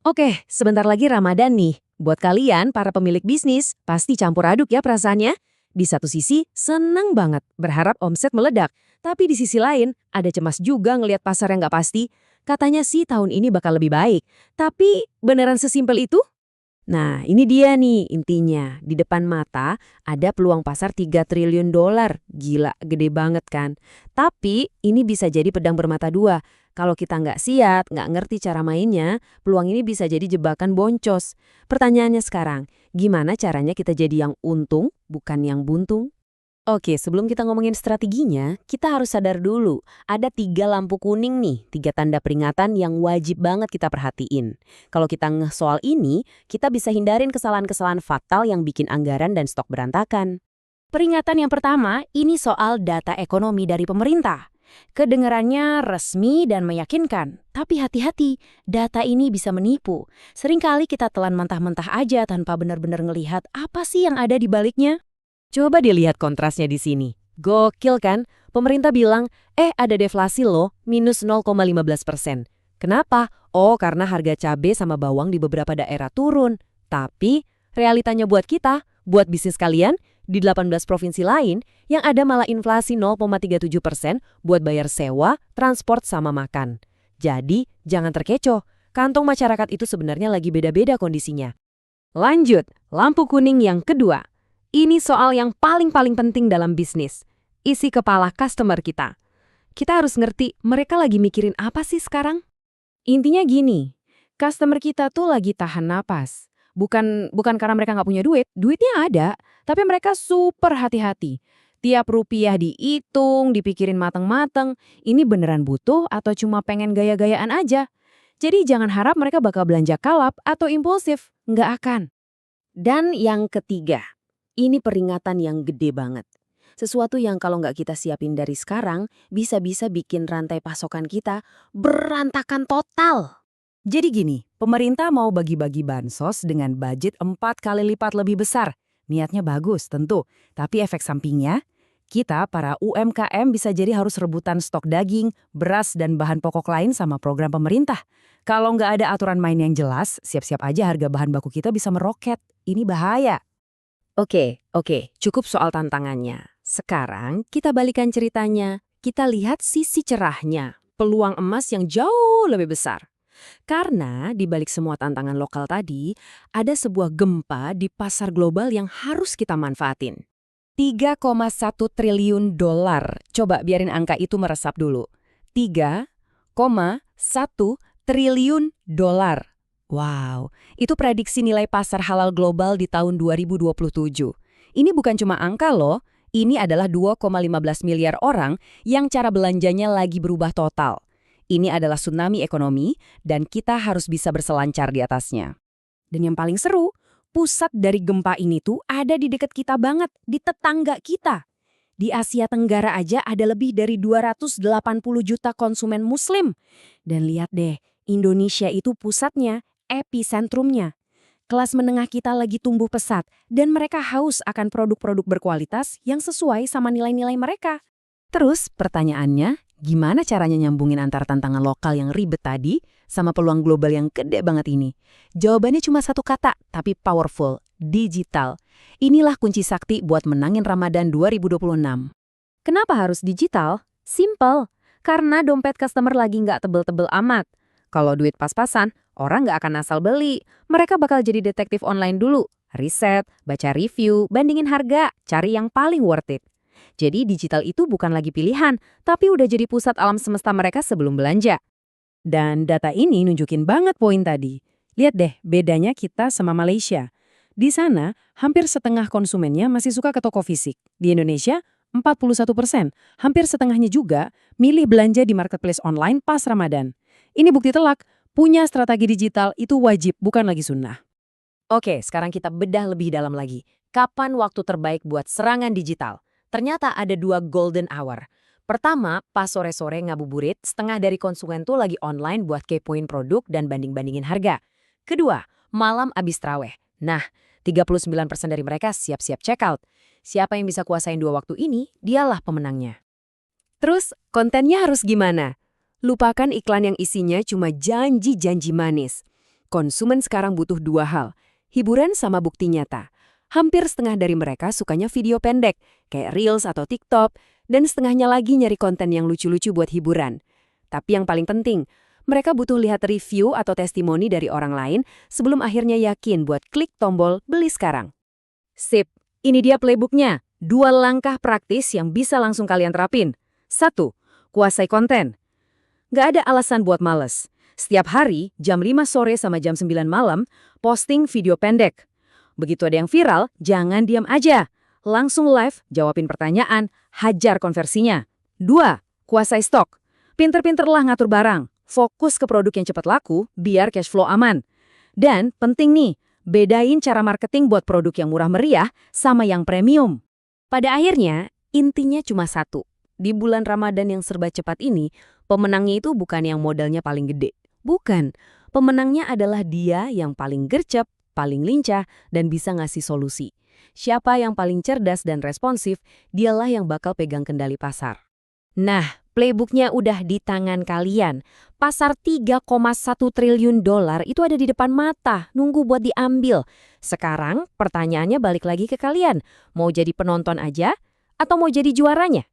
Oke, sebentar lagi Ramadan nih. Buat kalian, para pemilik bisnis, pasti campur aduk ya perasaannya. Di satu sisi, seneng banget, berharap omset meledak. Tapi di sisi lain, ada cemas juga ngelihat pasar yang nggak pasti. Katanya sih tahun ini bakal lebih baik. Tapi beneran sesimpel itu? Nah, ini dia nih intinya. Di depan mata ada peluang pasar 3 triliun dolar. Gila, gede banget kan? Tapi ini bisa jadi pedang bermata dua. Kalau kita nggak siap, nggak ngerti cara mainnya, peluang ini bisa jadi jebakan boncos. Pertanyaannya sekarang, gimana caranya kita jadi yang untung, bukan yang buntung? Oke, sebelum kita ngomongin strateginya, kita harus sadar dulu, ada 3 lampu kuning nih, 3 tanda peringatan yang wajib banget kita perhatiin. Kalau kita ngeh soal ini, kita bisa hindarin kesalahan-kesalahan fatal yang bikin anggaran dan stok berantakan. Peringatan yang pertama, ini soal data ekonomi dari pemerintah. Kedengarannya resmi dan meyakinkan, tapi hati-hati, data ini bisa menipu. Seringkali kita telan mentah-mentah aja tanpa benar-benar ngelihat apa sih yang ada di baliknya. Coba dilihat kontrasnya di sini. Gokil kan? Pemerintah bilang, ada deflasi loh, minus 0,15%. Kenapa? Oh, karena harga cabai sama bawang di beberapa daerah turun. Tapi, realitanya buat kita, buat bisnis kalian, di 18 provinsi lain, yang ada malah inflasi 0,37% buat bayar sewa, transport, sama makan. Jadi, jangan terkecoh. Kantong masyarakat itu sebenarnya lagi beda-beda kondisinya. Lanjut, lampu kuning yang kedua. Ini soal yang paling-paling penting dalam bisnis. Isi kepala customer kita. Kita harus ngerti mereka lagi mikirin apa sih sekarang? Intinya gini, customer kita tuh lagi tahan napas. Bukan karena mereka nggak punya duit, duitnya ada, tapi mereka super hati-hati. Tiap rupiah dihitung, dipikirin mateng-mateng, ini beneran butuh atau cuma pengen gaya-gayaan aja. Jadi jangan harap mereka bakal belanja kalap atau impulsif, nggak akan. Dan yang ketiga, ini peringatan yang gede banget. Sesuatu yang kalau nggak kita siapin dari sekarang, bisa-bisa bikin rantai pasokan kita berantakan total. Jadi gini, pemerintah mau bagi-bagi bansos dengan budget 4 kali lipat lebih besar. Niatnya bagus tentu, tapi efek sampingnya, kita para UMKM bisa jadi harus rebutan stok daging, beras, dan bahan pokok lain sama program pemerintah. Kalau nggak ada aturan main yang jelas, siap-siap aja harga bahan baku kita bisa meroket. Ini bahaya. Oke, cukup soal tantangannya. Sekarang kita balikan ceritanya. Kita lihat sisi cerahnya, peluang emas yang jauh lebih besar. Karena di balik semua tantangan lokal tadi, ada sebuah gempa di pasar global yang harus kita manfaatin. 3,1 triliun dolar. Coba biarin angka itu meresap dulu. 3,1 triliun dolar. Wow, itu prediksi nilai pasar halal global di tahun 2027. Ini bukan cuma angka loh, ini adalah 2,15 miliar orang yang cara belanjanya lagi berubah total. Ini adalah tsunami ekonomi dan kita harus bisa berselancar di atasnya. Dan yang paling seru, pusat dari gempa ini tuh ada di dekat kita banget, di tetangga kita. Di Asia Tenggara aja ada lebih dari 280 juta konsumen muslim. Dan lihat deh, Indonesia itu pusatnya, episentrumnya. Kelas menengah kita lagi tumbuh pesat dan mereka haus akan produk-produk berkualitas yang sesuai sama nilai-nilai mereka. Terus pertanyaannya, gimana caranya nyambungin antara tantangan lokal yang ribet tadi sama peluang global yang gede banget ini? Jawabannya cuma satu kata, tapi powerful, digital. Inilah kunci sakti buat menangin Ramadan 2026. Kenapa harus digital? Simple, karena dompet customer lagi nggak tebel-tebel amat. Kalau duit pas-pasan, orang nggak akan asal beli. Mereka bakal jadi detektif online dulu. Riset, baca review, bandingin harga, cari yang paling worth it. Jadi digital itu bukan lagi pilihan, tapi udah jadi pusat alam semesta mereka sebelum belanja. Dan data ini nunjukin banget poin tadi. Lihat deh bedanya kita sama Malaysia. Di sana, hampir setengah konsumennya masih suka ke toko fisik. Di Indonesia, 41%. Hampir setengahnya juga milih belanja di marketplace online pas Ramadan. Ini bukti telak, punya strategi digital itu wajib, bukan lagi sunnah. Oke, sekarang kita bedah lebih dalam lagi. Kapan waktu terbaik buat serangan digital? Ternyata ada 2 golden hour. Pertama, pas sore-sore ngabuburit, setengah dari konsumen tuh lagi online buat kepoin produk dan banding-bandingin harga. Kedua, malam abis traweh. Nah, 39% dari mereka siap-siap check out. Siapa yang bisa kuasain 2 waktu ini, dialah pemenangnya. Terus, kontennya harus gimana? Lupakan iklan yang isinya cuma janji-janji manis. Konsumen sekarang butuh dua hal, hiburan sama bukti nyata. Hampir setengah dari mereka sukanya video pendek, kayak Reels atau TikTok, dan setengahnya lagi nyari konten yang lucu-lucu buat hiburan. Tapi yang paling penting, mereka butuh lihat review atau testimoni dari orang lain sebelum akhirnya yakin buat klik tombol beli sekarang. Sip, ini dia playbooknya. 2 langkah praktis yang bisa langsung kalian terapin. 1. Kuasai konten. Nggak ada alasan buat males. Setiap hari, jam 5 sore sama jam 9 malam, posting video pendek. Begitu ada yang viral, jangan diam aja. Langsung live, jawabin pertanyaan, hajar konversinya. 2. Kuasai stok. Pinter-pinterlah ngatur barang. Fokus ke produk yang cepat laku, biar cash flow aman. Dan penting nih, bedain cara marketing buat produk yang murah meriah sama yang premium. Pada akhirnya, intinya cuma satu. Di bulan Ramadan yang serba cepat ini, pemenangnya itu bukan yang modalnya paling gede. Bukan. Pemenangnya adalah dia yang paling gercep, paling lincah, dan bisa ngasih solusi. Siapa yang paling cerdas dan responsif, dialah yang bakal pegang kendali pasar. Nah, playbooknya udah di tangan kalian. Pasar 3,1 triliun dolar itu ada di depan mata, nunggu buat diambil. Sekarang pertanyaannya balik lagi ke kalian. Mau jadi penonton aja atau mau jadi juaranya?